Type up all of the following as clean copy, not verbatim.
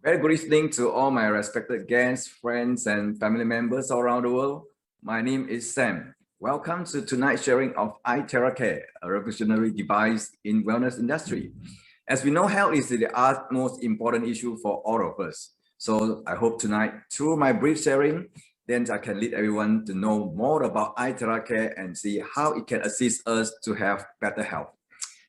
Very good evening to all my respected guests, friends, and family members all around the world. My name is Sam. Welcome to tonight's sharing of Terahertz, a revolutionary device in wellness industry. As we know, health is the utmost important issue for all of us. So I hope tonight, through my brief sharing, then I can lead everyone to know more about Terahertz and see how it can assist us to have better health.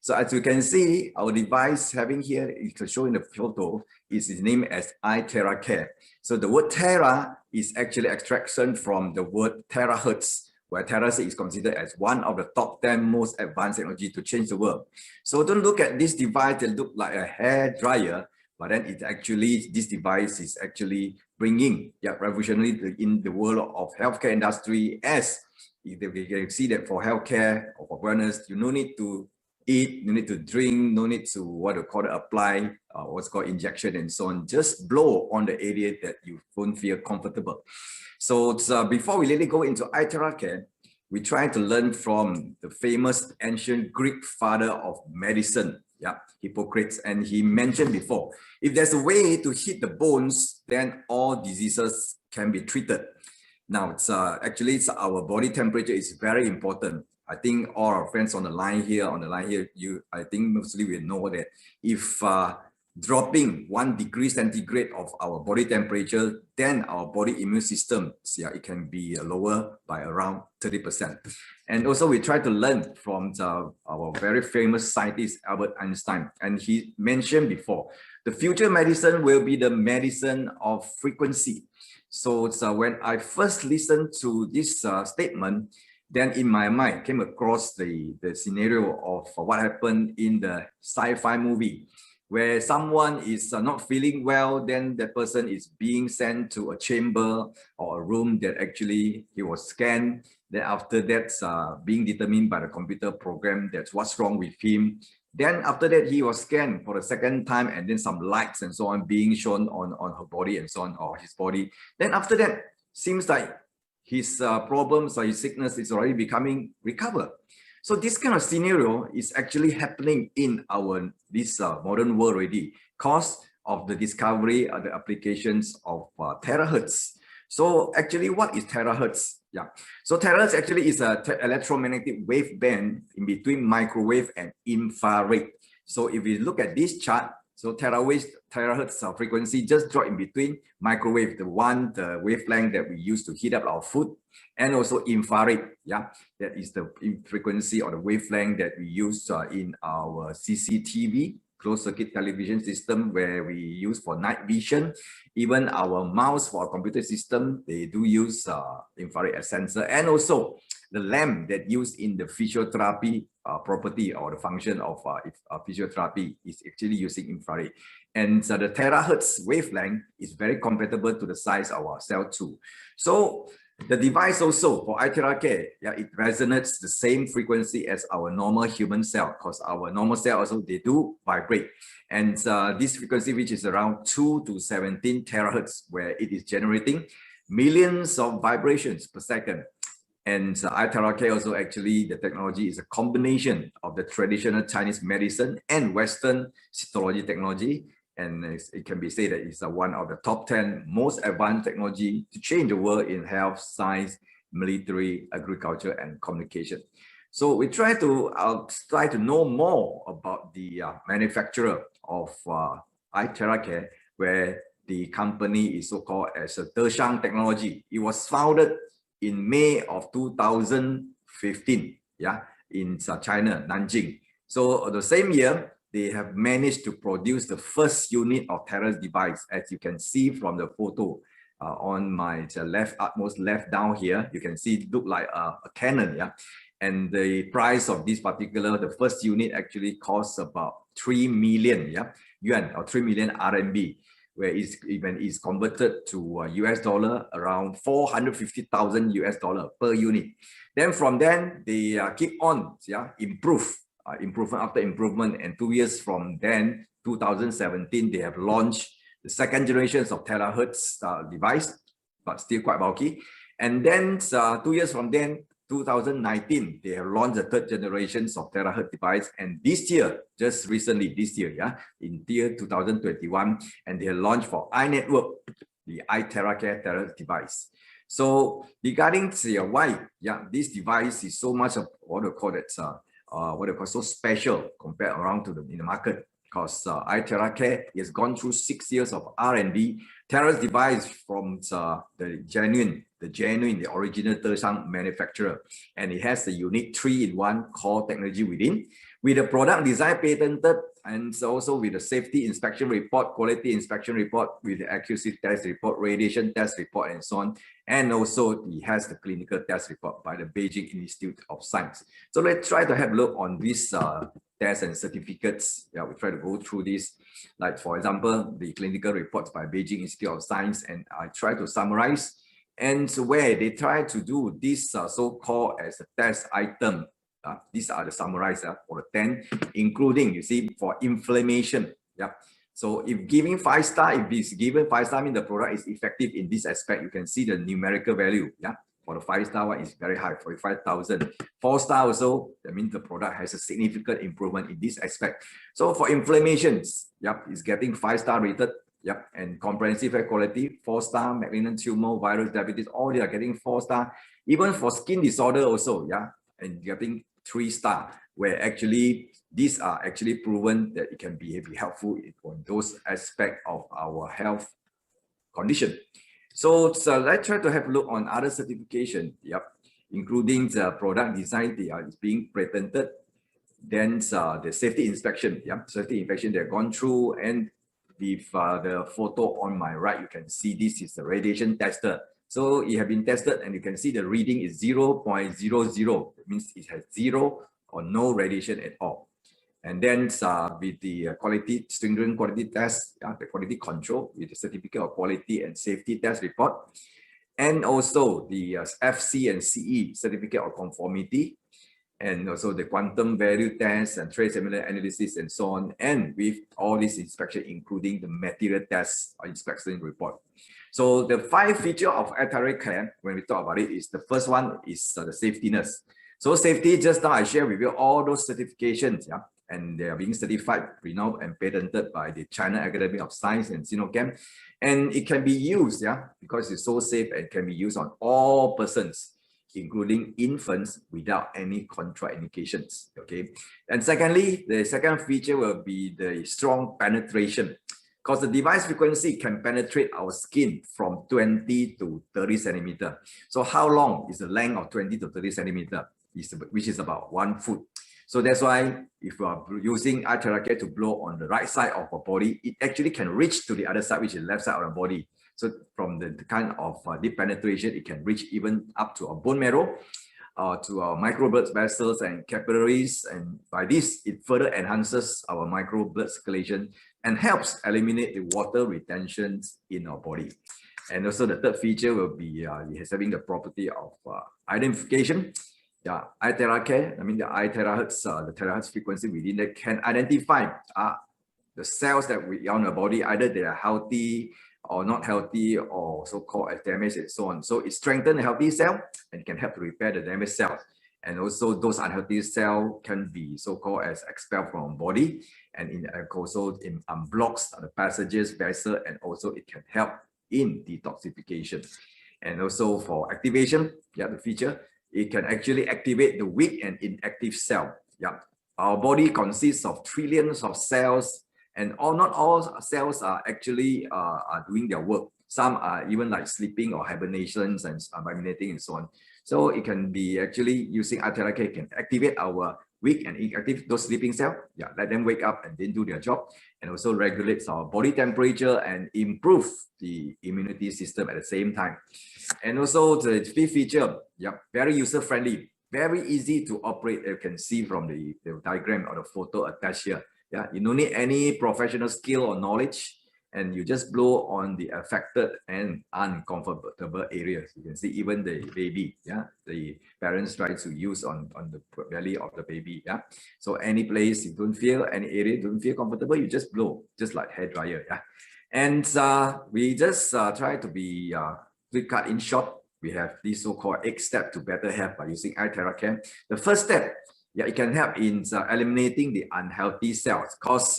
So as you can see, our device having here, you can show in the photo, is named as Terahertz. So the word Tera is actually extraction from the word terahertz, where terahertz is considered as one of the top 10 most advanced technology to change the world. So don't look at this device that look like a hair dryer, but then it's actually, this device is actually bringing revolutionary in the world of healthcare industry, as we can see that for healthcare or for wellness, you no need to eat, you need to drink, no need to what we call it, apply what's called injection and so on. Just blow on the area that you don't feel comfortable. So before we really go into Terahertz, we try to learn from the famous ancient Greek father of medicine, Hippocrates, and he mentioned before, if there's a way to hit the bones, then all diseases can be treated. Now, actually, our body temperature is very important. I think all our friends on the line here, I think mostly we know that if dropping 1 degree centigrade of our body temperature, then our body immune system, it can be lower by around 30%. And also we try to learn from our very famous scientist, Albert Einstein. And he mentioned before, the future medicine will be the medicine of frequency. So when I first listened to this statement, then in my mind came across the scenario of what happened in the sci-fi movie, where someone is not feeling well, then the person is being sent to a chamber or a room that actually he was scanned. Then after that, being determined by the computer program that's what's wrong with him. Then after that, he was scanned for the second time, and then some lights and so on being shown on her body and so on, or his body. Then after that, seems like his problems or his sickness is already becoming recovered. So this kind of scenario is actually happening in this modern world already, because of the discovery of the applications of terahertz. So actually, what is terahertz? So terahertz actually is an electromagnetic wave band in between microwave and infrared. So if we look at this chart, so terahertz frequency just drop in between microwave, the wavelength that we use to heat up our food, and also infrared, that is the frequency or the wavelength that we use in our CCTV, closed circuit television system, where we use for night vision. Even our mouse for our computer system, they do use infrared as sensor, and also the lamp that used in the physiotherapy property or the function of physiotherapy is actually using infrared. And the terahertz wavelength is very compatible to the size of our cell too. So the device also for Terahertz, it resonates the same frequency as our normal human cell, because our normal cell also, they do vibrate. And this frequency, which is around 2 to 17 terahertz, where it is generating millions of vibrations per second. And Terahertz also, actually, the technology is a combination of the traditional Chinese medicine and Western cytology technology. And it can be said that it's one of the top 10 most advanced technology to change the world in health, science, military, agriculture, and communication. So we try to know more about the manufacturer of Terahertz, where the company is so-called as a Deshang Technology. It was founded in May of 2015, in China, Nanjing. So the same year, they have managed to produce the first unit of Terahertz device, as you can see from the photo on my utmost left down here. You can see it look like a cannon, and the price of this particular, the first unit actually costs about 3 million yuan, or 3 million RMB, where it's even is converted to US dollar around 450,000 US dollar per unit. Then from then, they keep on improvement after improvement, and 2 years from then, 2017, they have launched the second generations of terahertz device, but still quite bulky. And then 2 years from then, 2019, they have launched the third generations of terahertz device, and this year, just recently, this year, in year 2021, and they have launched for iNetwork, the iTeraCare terahertz device. So regarding why, this device is so much of what they call it, so special compared around to in the market, because iTeraCare has gone through 6 years of R&D. Terahertz device from the original Tersang manufacturer, and it has the unique 3-in-1 core technology within, with the product design patented, and also with the safety inspection report, quality inspection report, with the accuracy test report, radiation test report, and so on. And also it has the clinical test report by the Beijing Institute of Science. So let's try to have a look on these tests and certificates. We try to go through this, like for example, the clinical reports by Beijing Institute of Science, and I try to summarize, and where they try to do this so-called as a test item. These are the summarized for the 10, including, you see, for inflammation. So if giving 5-star, if it's given 5-star, means the product is effective in this aspect. You can see the numerical value. For the 5-star one is very high, 45,000. 4-star also, that means the product has a significant improvement in this aspect. So for inflammations, it's getting 5-star rated. And comprehensive air quality, 4-star, malignant tumor, virus, diabetes, all they are getting 4-star. Even for skin disorder also, and getting 3-star, where actually these are actually proven that it can be helpful for those aspects of our health condition. So let's try to have a look on other certification, including the product design, they are being patented. Then the safety inspection, safety inspection they've gone through, and with the photo on my right, you can see this is the radiation tester. So it has been tested, and you can see the reading is 0.00. It means it has 0 or no radiation at all. And then with the quality, stringent quality test, the quality control with the certificate of quality and safety test report, and also the FC and CE certificate of conformity, and also the quantum value test and trace element analysis and so on, and with all this inspection, including the material test or inspection report. So the 5 features of iTeraCare, when we talk about it, is the first one is the safetiness. So safety, just now I share with you all those certifications, and they are being certified, renowned, and patented by the China Academy of Science and Sinochem, and it can be used, because it's so safe and can be used on all persons, including infants, without any contraindications. Okay, and secondly, the second feature will be the strong penetration, because the device frequency can penetrate our skin from 20 to 30 centimeter. So how long is the length of 20 to 30 centimeter? Which is about 1 foot. So that's why if you are using iTeraCare to blow on the right side of our body, it actually can reach to the other side, which is the left side of the body. So from the kind of deep penetration, it can reach even up to our bone marrow, to our micro blood vessels and capillaries. And by this, it further enhances our micro blood circulation and helps eliminate the water retentions in our body. And also the third feature will be having the property of identification. iTeraCare, the iTerahertz, the terahertz frequency within that can identify the cells that we on the body, either they are healthy or not healthy, or so-called as damaged and so on. So it strengthens the healthy cell and can help to repair the damaged cells. And also those unhealthy cells can be so-called as expelled from our body, and also unblocks the passages, vessel, and also it can help in detoxification. And also for activation, the feature, it can actually activate the weak and inactive cell. Our body consists of trillions of cells, and not all cells are actually are doing their work. Some are even like sleeping or hibernations and hibernating and so on. So it can be actually using iTeraCare can activate our weak and inactive, those sleeping cells, let them wake up and then do their job, and also regulates our body temperature and improve the immunity system at the same time. And also the fifth feature, very user-friendly, very easy to operate. You can see from the diagram or the photo attached here. You don't need any professional skill or knowledge, and you just blow on the affected and uncomfortable areas. You can see even the baby, the parents try to use on the belly of the baby. So any place you don't feel, any area don't feel comfortable, you just blow, just like hair dryer. And we just try to be quick cut in short. we have this so-called 8 steps to better health by using iTeraCare. The first step, yeah, it can help in eliminating the unhealthy cells, because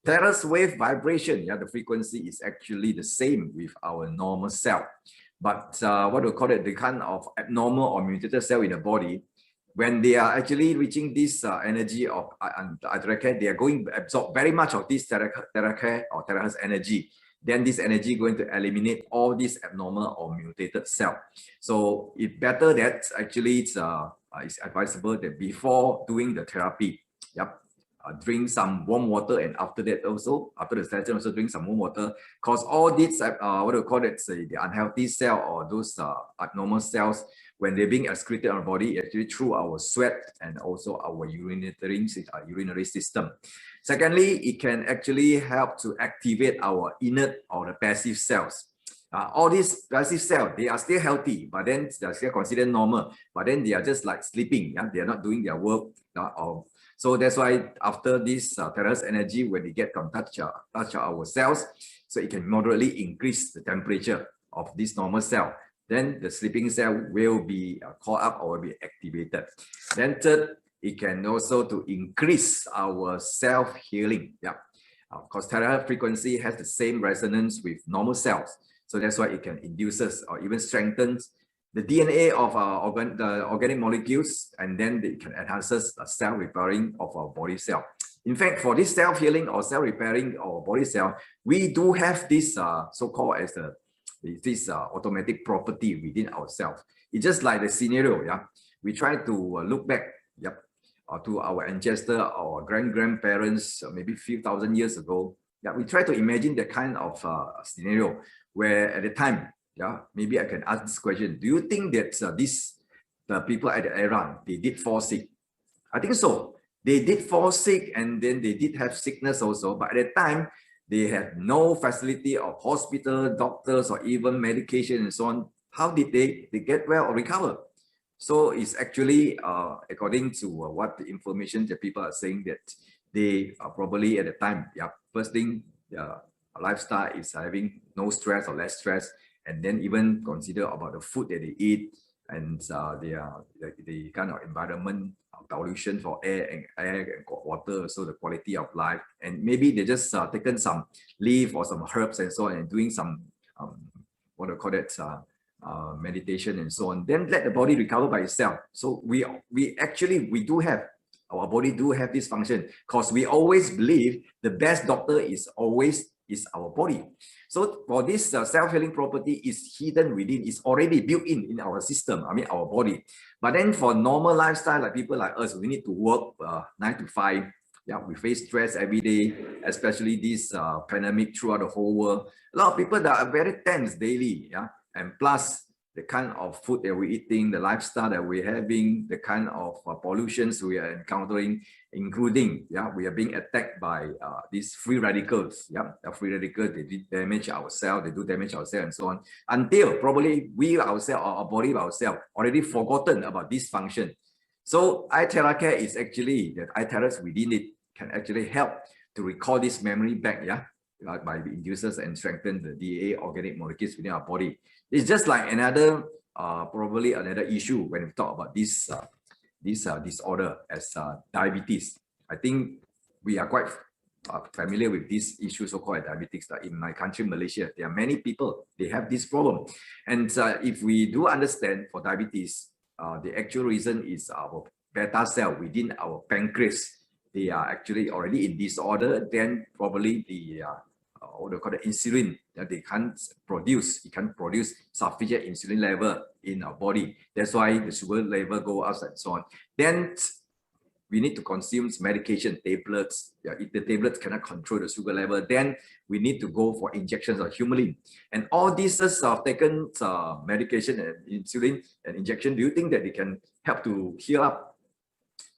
Terahertz wave vibration, yeah, the frequency is actually the same with our normal cell. But what we call it, the kind of abnormal or mutated cell in the body, when they are actually reaching this energy of iTeraCare, they are going to absorb very much of this Terahertz or Terahertz energy. Then this energy going to eliminate all these abnormal or mutated cell. So it's better that actually it's advisable that before doing the therapy, yep, drink some warm water, and after that also, after the session also drink some warm water, because all these what do you call it, the unhealthy cell or those abnormal cells, when they're being excreted in our body, actually through our sweat and also our urinary system. Secondly, it can actually help to activate our inert or the passive cells. All these passive cells, they are still healthy, but then they're still considered normal, but then they are just like sleeping. Yeah? They are not doing their work. So that's why after this Terahertz energy, when they get touch our cells, so it can moderately increase the temperature of this normal cell. Then the sleeping cell will be called up or will be activated. Then third, it can also to increase our self-healing. Yeah, because Terahertz frequency has the same resonance with normal cells. So that's why it can induce or even strengthens the DNA of the organic molecules, and then it can enhance the cell repairing of our body cell. In fact, for this self-healing or cell repairing of body cell, we do have this so-called as this automatic property within ourselves. It's just like the scenario, yeah. We try to look back, yep, to our ancestor or grandparents, maybe a few thousand years ago. Yeah, we try to imagine the kind of scenario where at the time, yeah, maybe I can ask this question: do you think that the people at the era, they did fall sick? I think so. They did fall sick, and then they did have sickness also. But at the time, they had no facility of hospital, doctors, or even medication and so on. How did they get well or recover? So it's actually according to what the information that people are saying, that they probably at the time, yeah, first thing, lifestyle is having no stress or less stress, and then even consider about the food that they eat, and the kind of environment pollution for air and water, so the quality of life, and maybe they just taken some leaf or some herbs and so on, and doing some what do you call it, meditation and so on, then let the body recover by itself. So we do have, our body do have this function, because we always believe the best doctor is our body. So for this self-healing property is hidden within, is already built in our system, I mean our body. But then for normal lifestyle, like people like us, we need to work 9 to 5. Yeah, we face stress every day, especially this pandemic throughout the whole world. A lot of people that are very tense daily, yeah, and plus the kind of food that we're eating, the lifestyle that we're having, the kind of pollutions we are encountering, including, yeah, we are being attacked by these free radicals. Yeah, the free radicals, they damage our cell, they do damage our cell and so on, until probably we ourselves, or our body ourselves, already forgotten about this function. So iTeraCare is actually, that iTerahertz within it can actually help to recall this memory back, yeah, by the induces and strengthen the DNA organic molecules within our body. It's just like another, probably another issue when we talk about this disorder as diabetes. I think we are quite familiar with this issue, so-called diabetes. In my country, Malaysia, there are many people, they have this problem. And if we do understand for diabetes, the actual reason is our beta cell within our pancreas. They are actually already in disorder. Then probably the what they call the insulin that they can't produce. It can't produce sufficient insulin level in our body. That's why the sugar level go up and so on. Then we need to consume medication, tablets. Yeah, if the tablets cannot control the sugar level, then we need to go for injections of humulin. And all these taken medication and insulin and injection, do you think that they can help to heal up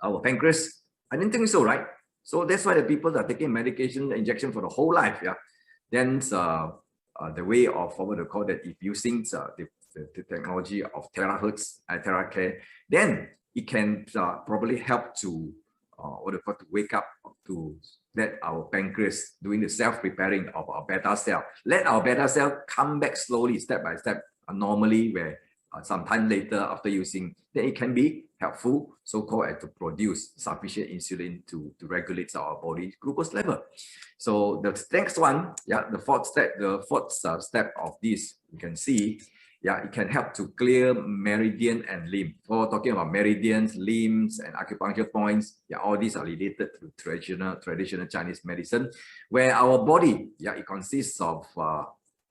our pancreas? I didn't think so, right? So that's why the people are taking medication, injection for the whole life. Yeah. Then the way of what they call that, if using the technology of Terahertz, iTeraCare, then it can probably help to what they call to wake up, to let our pancreas doing the self-repairing of our beta cell. Let our beta cell come back slowly, step by step, normally, where sometime later after using, then it can be helpful, so-called to produce sufficient insulin to regulate our body glucose level. So the next one, the fourth step of this, you can see, it can help to clear meridian and limb. For talking about meridians, limbs, and acupuncture points, all these are related to traditional Chinese medicine, where our body, it consists of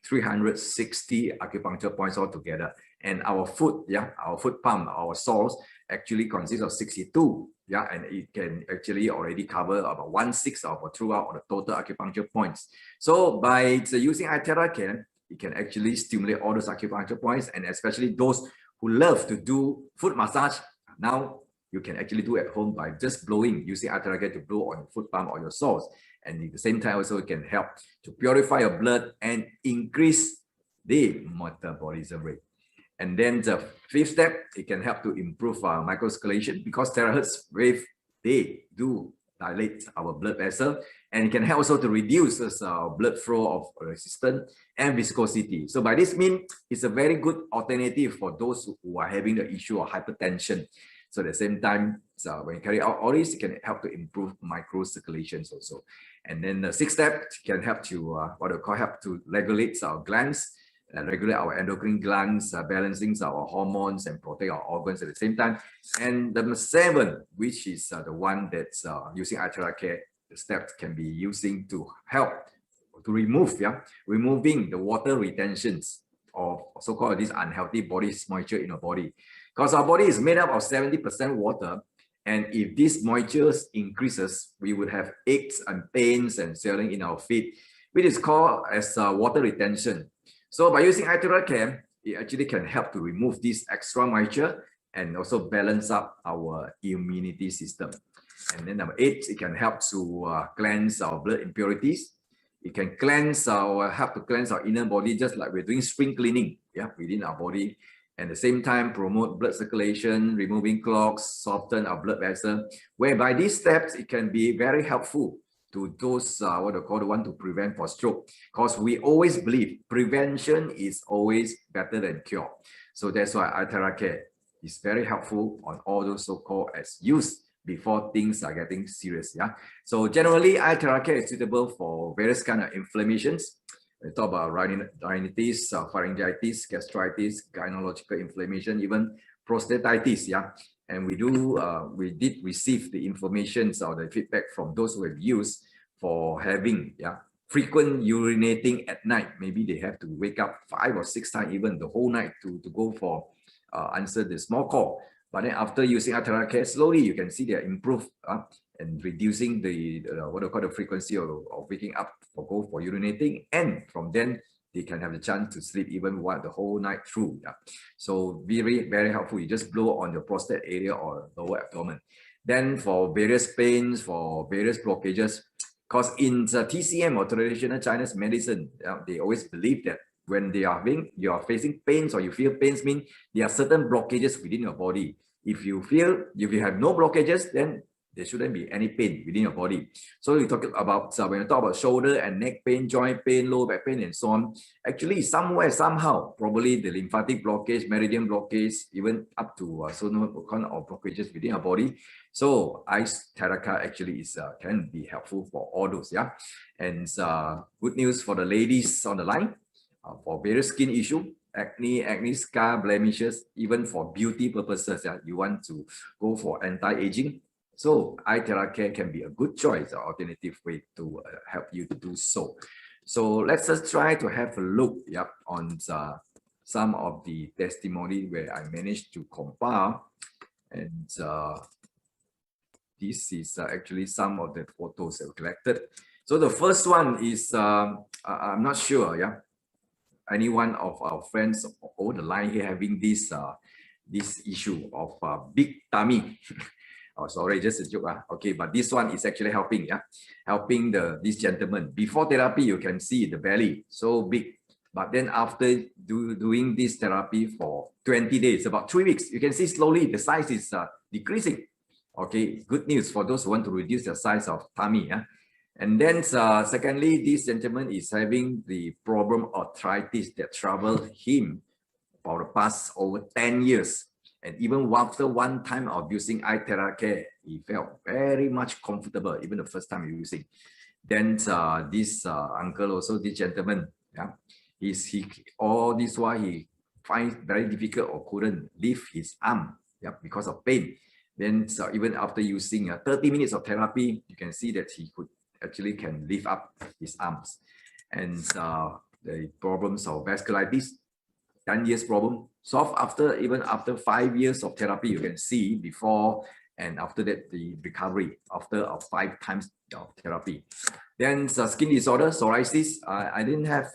360 acupuncture points altogether, and our foot, our foot palm, our soles actually consists of 62, and it can actually already cover about 1/6 of throughout the total acupuncture points. So by using iTeraCare, it can actually stimulate all those acupuncture points, and especially those who love to do foot massage. Now you can actually do at home by just blowing, using iTeraCare to blow on your foot palm or your soles. And at the same time, also it can help to purify your blood and increase the metabolism rate. And then the fifth step, it can help to improve our microcirculation, because terahertz wave, they do dilate our blood vessel, and it can help also to reduce blood flow of resistance and viscosity. So by this means, it's a very good alternative for those who are having the issue of hypertension. So at the same time, when you carry out all this, it can help to improve microcirculations also. And then the sixth step can help to help to regulate our glands, regulate our endocrine glands, balancing our hormones and protect our organs at the same time. And the seventh, which is the one that's using iTeraCare, the steps can be using to help to removing the water retentions of so-called this unhealthy body moisture in our body. Because our body is made up of 70% water, and if this moisture increases, we would have aches and pains and swelling in our feet, which is called as water retention. So by using iTeraCare, it actually can help to remove this extra moisture and also balance up our immunity system. And then number 8, it can help to cleanse our blood impurities. It can help to cleanse our inner body, just like we're doing spring cleaning, within our body. And at the same time, promote blood circulation, removing clogs, soften our blood vessel. Whereby these steps, it can be very helpful to those want to prevent for stroke, because we always believe prevention is always better than cure. So that's why iTeraCare is very helpful on all those so-called as use before things are getting serious. So generally, iTeraCare is suitable for various kind of inflammations. We talk about rhinitis, pharyngitis, gastritis, gynecological inflammation, even prostatitis. And we did receive the information or the feedback from those who have used for having frequent urinating at night. Maybe they have to wake up 5 or 6 times even the whole night to go for answer the small call. But then after using iTeraCare, slowly you can see they improve and reducing the the frequency of waking up for urinating, and from then they can have the chance to sleep even the whole night through. So very, very helpful. You just blow on the prostate area or lower abdomen. Then for various pains, for various blockages, because in the TCM or traditional Chinese medicine, they always believe that when you are facing pains or you feel pains, mean there are certain blockages within your body. If you have no blockages, then there shouldn't be any pain within your body. So we talk about when you talk about shoulder and neck pain, joint pain, low back pain, and so on. Actually, somewhere, somehow, probably the lymphatic blockage, meridian blockage, even up to kind of blockages within our body. So iTeraCare actually can be helpful for all those. And good news for the ladies on the line for various skin issue. Acne, scar, blemishes, even for beauty purposes. You want to go for anti-aging. So iTeraCare can be a good choice, or alternative way to help you to do so. So let's just try to have a look on some of the testimony where I managed to compile. And this is actually some of the photos that were collected. So the first one is, I'm not sure, any one of our friends over the line here having this issue of big tummy. Oh, sorry, just a joke. Okay, but this one is actually helping, helping this gentleman. Before therapy, you can see the belly so big, but then after doing this therapy for 20 days, about 3 weeks, you can see slowly the size is decreasing. Okay, good news for those who want to reduce the size of tummy. And then secondly, this gentleman is having the problem arthritis that trouble him for the past over 10 years. And even after one time of using iTeracare, he felt very much comfortable, even the first time using. Then this uncle also, this gentleman, yeah, all this while he finds very difficult or couldn't lift his arm, yeah, because of pain. Then even after using 30 minutes of therapy, you can see that he could actually can lift up his arms. And the problems of vasculitis, 10 years problem solved even after 5 years of therapy. You can see before and after that the recovery after 5 times of therapy. Then skin disorder, psoriasis. I don't have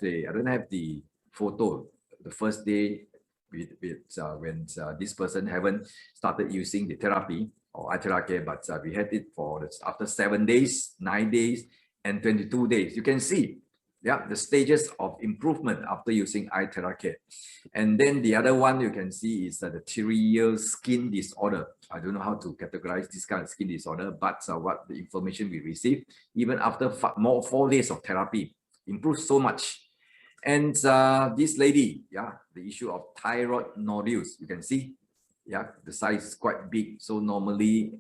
the photo the first day when this person haven't started using the therapy or iTeracare, but we had it for after 7 days, 9 days, and 22 days. You can see, yeah, the stages of improvement after using iTeracare. And then the other one you can see is the 3-year skin disorder. I don't know how to categorize this kind of skin disorder, but what the information we received, even after 4 days of therapy, improved so much. And this lady, yeah, the issue of thyroid nodules, you can see, yeah, the size is quite big. So normally,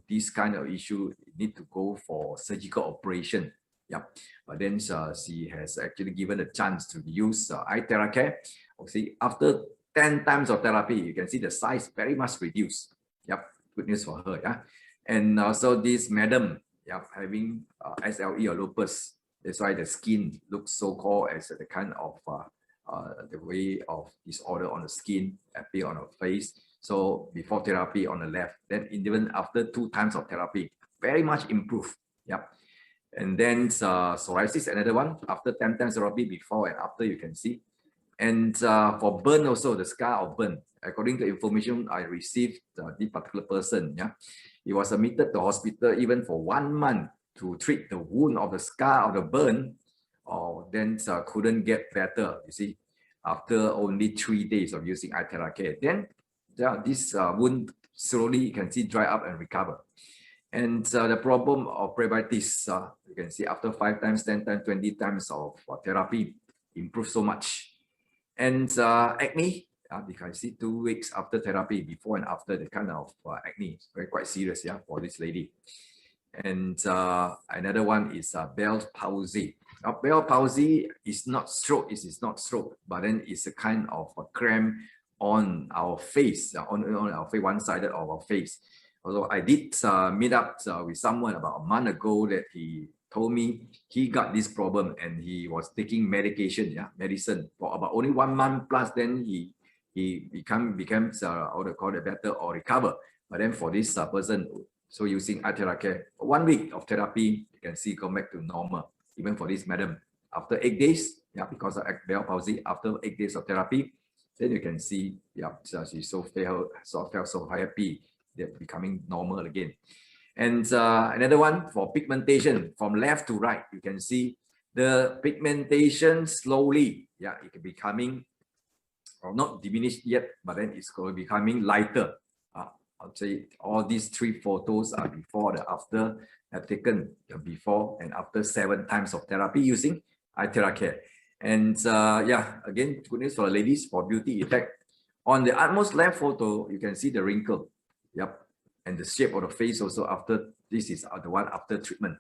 this kind of issue need to go for surgical operation. Yeah, but then she has actually given a chance to use iTeracare. See, after 10 times of therapy, you can see the size very much reduced. Yep, good news for her. Yeah, and also this madam, yeah, having SLE or lupus. That's why the skin looks so-called as the kind of the way of disorder on the skin appear on her face. So before therapy on the left, then even after 2 times of therapy, very much improved. Yep. And then psoriasis, another one, after 10 times therapy, before and after, you can see. And for burn also, the scar of burn, according to information I received, this particular person, yeah, he was admitted to hospital even for 1 month to treat the wound of the scar of the burn, or then couldn't get better, you see, after only 3 days of using iTeracare. Then this wound slowly, you can see, dry up and recover. And the problem of pruritus, you can see after 5 times, 10 times, 20 times of therapy, improved so much. And acne, you can see 2 weeks after therapy, before and after, the kind of acne, very quite serious, yeah, for this lady. And another one is Bell's palsy. Now, Bell's palsy is not stroke, it is not stroke, but then it's a kind of a cramp on our face, on our face, one side of our face. Although I did meet up with someone about a month ago that he told me he got this problem and he was taking medicine for about only 1 month plus. Then he becomes how to call it, better or recover. But then for this person, so using iTeracare, 1 week of therapy, you can see come back to normal. Even for this madam, after 8 days, yeah, because of Bell's palsy, after 8 days of therapy, then you can see, yeah, she felt so happy. They're becoming normal again. And another one for pigmentation, from left to right, you can see the pigmentation slowly, yeah, it can be becoming, or not diminished yet, but then it's going to be becoming lighter. I'll say all these 3 photos are before and after. I've taken before and after 7 times of therapy using iTeracare. And yeah, again, good news for the ladies for beauty effect. On the utmost left photo, you can see the wrinkle. Yep, and the shape of the face also after, this is the one after treatment,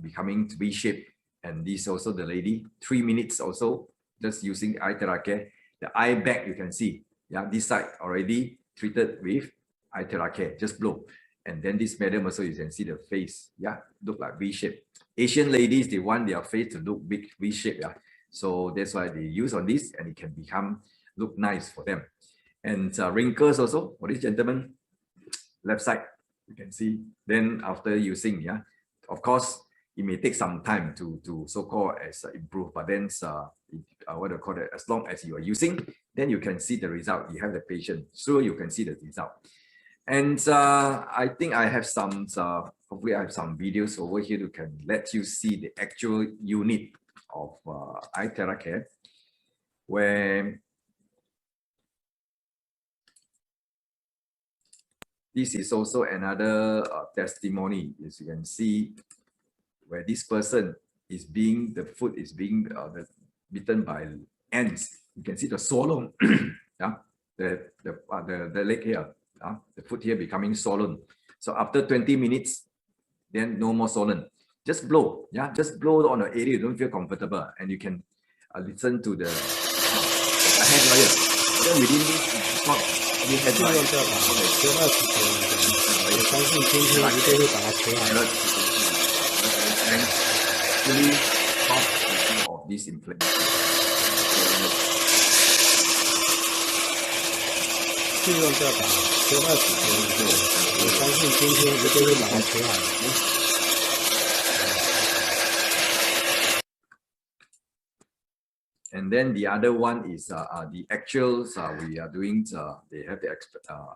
becoming V-shape. And this also the lady, 3 minutes also, just using iTeracare. The eye bag, you can see, yeah, this side already treated with iTeracare, just blow. And then this madam also, you can see the face, yeah, look like V-shape. Asian ladies, they want their face to look big V-shape, yeah. So that's why they use on this, and it can look nice for them. And wrinkles also for this gentleman, left side, you can see. Then after using, yeah, of course, it may take some time to so-called as improve, but then what do you call it? As long as you are using, then you can see the result. You have the patient, so you can see the result. And I think I have some, hopefully I have some videos over here that can let you see the actual unit of iTeracare, where this is also another testimony, as you can see, where this person is the foot is being bitten by ants. you can see the swollen, yeah, the leg here, the foot here becoming swollen. So after 20 minutes, then no more swollen. Just blow, yeah, just blow on the area you don't feel comfortable, and you can listen to the head wire. Then within this, it's not any head wire. Fully stop of this inflammation. 利用这把学到几天以后，我相信今天一定会把它除好。And then the other one is the actuals we are doing. They have the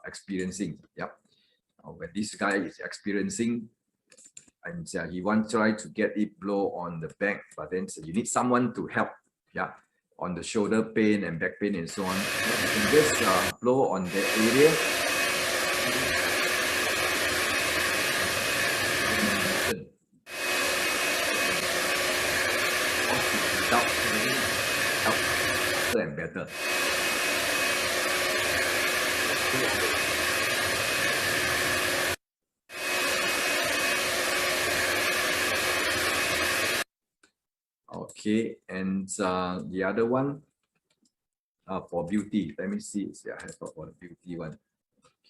experiencing. Yep. When this guy is experiencing, and he wants to try to get it blow on the back, but then you need someone to help. Yeah. On the shoulder pain and back pain and so on. You can just blow on that area. Without and better. Okay, and the other one for beauty. Let me see. I have for the beauty one.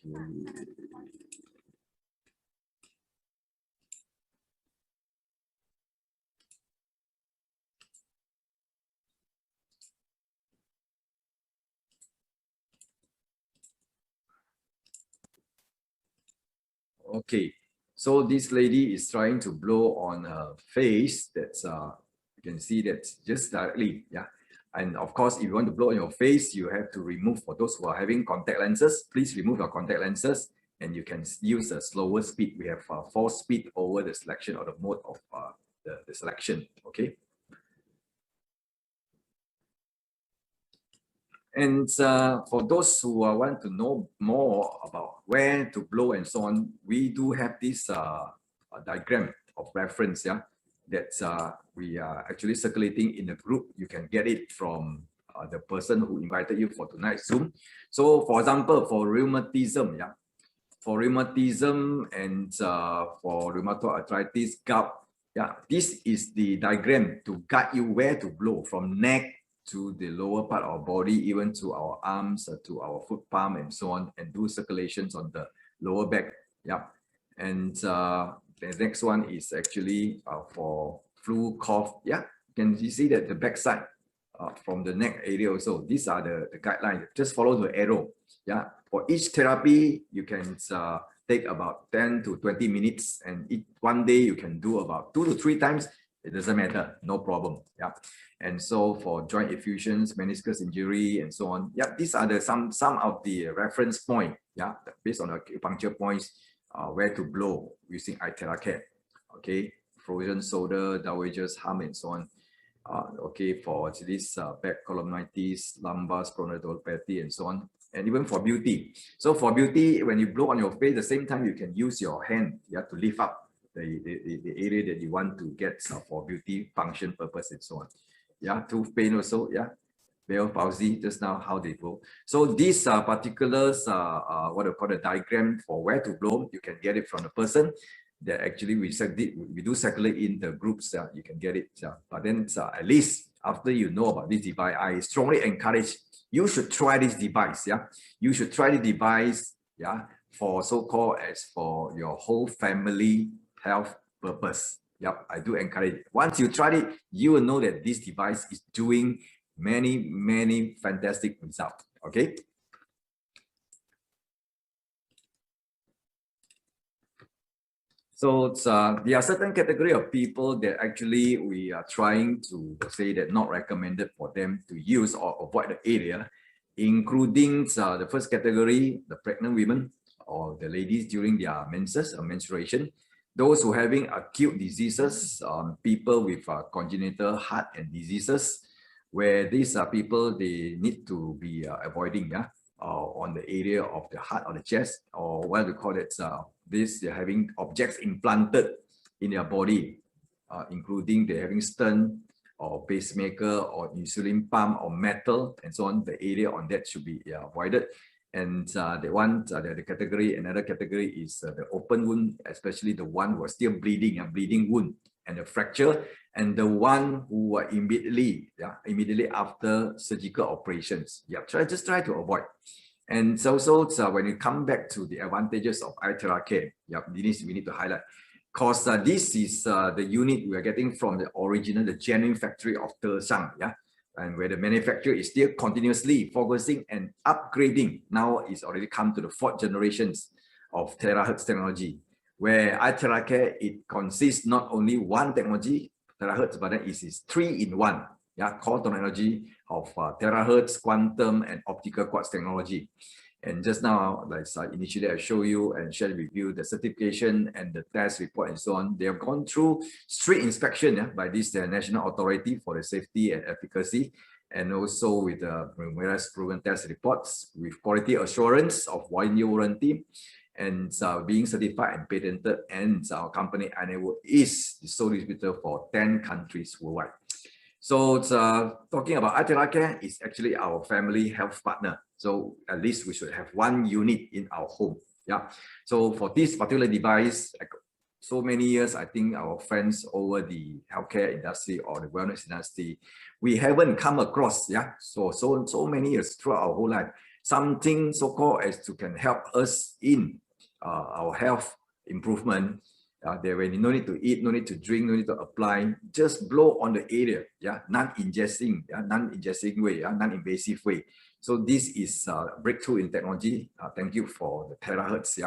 Okay. Okay, so this lady is trying to blow on her face. That's you can see that just directly, yeah. And of course, if you want to blow on your face, you have to remove, for those who are having contact lenses, please remove your contact lenses, and you can use a slower speed. We have 4 speed over the selection or the mode of the selection, okay? And for those who want to know more about where to blow and so on, we do have this diagram of reference, yeah, that we are actually circulating in the group. You can get it from the person who invited you for tonight's Zoom. So for example, for rheumatism, yeah, for rheumatism and for rheumatoid arthritis, gout, yeah, this is the diagram to guide you where to blow from neck to the lower part of our body, even to our arms, to our foot palm and so on, and do circulations on the lower back. Yeah. And the next one is actually for flu, cough. Yeah, you see that the back side from the neck area also. These are the guidelines. Just follow the arrow. Yeah, for each therapy, you can take about 10 to 20 minutes, and one day you can do about 2 to 3 times. It doesn't matter, no problem. Yeah. And so for joint effusions, meniscus injury, and so on. Yeah, these are some of the reference point. Yeah, based on the acupuncture points, where to blow using iTeraCare. Okay, frozen shoulder, dowager's harm, and so on. Okay, for this back columnitis, lumbar spondyloarthropathy, and so on. And even for beauty. So for beauty, when you blow on your face, at the same time you can use your hand, yeah, to lift up the area that you want to get for beauty function purpose and so on. Yeah, tooth pain also, yeah. Bell palsy, just now how they blow. So these particulars, what I call the diagram for where to blow, you can get it from the person that actually we do circulate in the groups. You can get it. But then at least after you know about this device, I strongly encourage you should try this device. Yeah, you should try the device. Yeah, for so-called as for your whole family health purpose. Yep, I do encourage it. Once you try it, you will know that this device is doing many fantastic results. Okay. So there are certain category of people that actually we are trying to say that not recommended for them to use or avoid the area, including the first category, the pregnant women or the ladies during their menses or menstruation. Those who are having acute diseases, people with congenital heart and diseases, where these are people they need to be avoiding, yeah, on the area of the heart or the chest, or what we call it, they're having objects implanted in their body, including they're having stent or pacemaker or insulin pump or metal and so on. The area on that should be avoided. And the category, another category is the open wound, especially the one who are still bleeding, a bleeding wound and a fracture, and the one who are immediately after surgical operations. Just try to avoid. And so when you come back to the advantages of iTeraCare, we need to highlight, because this is the unit we are getting from the original, the genuine factory of Terahertz, and where the manufacturer is still continuously focusing and upgrading. Now it's already come to the 4th generations of Terahertz technology, where iTeraCare, it consists not only one technology, Terahertz, but then it is 3-in-1, core technology of Terahertz, quantum, and optical quartz technology. And just now, like initially I show you and share with you the certification and the test report and so on. They have gone through strict inspection by this National Authority for the Safety and Efficacy, and also with numerous proven test reports with quality assurance of 1-year warranty, and being certified and patented. And our company Inert is the sole distributor for 10 countries worldwide. So talking about iTeraCare is actually our family health partner. So at least we should have one unit in our home. So for this particular device, so many years, I think our friends over the healthcare industry or the wellness industry, we haven't come across, so many years throughout our whole life, something so-called as to can help us in our health improvement. When you no need to eat, no need to drink, no need to apply, just blow on the area, non-ingesting way, non-invasive way. So this is a breakthrough in technology. Thank you for the Terahertz,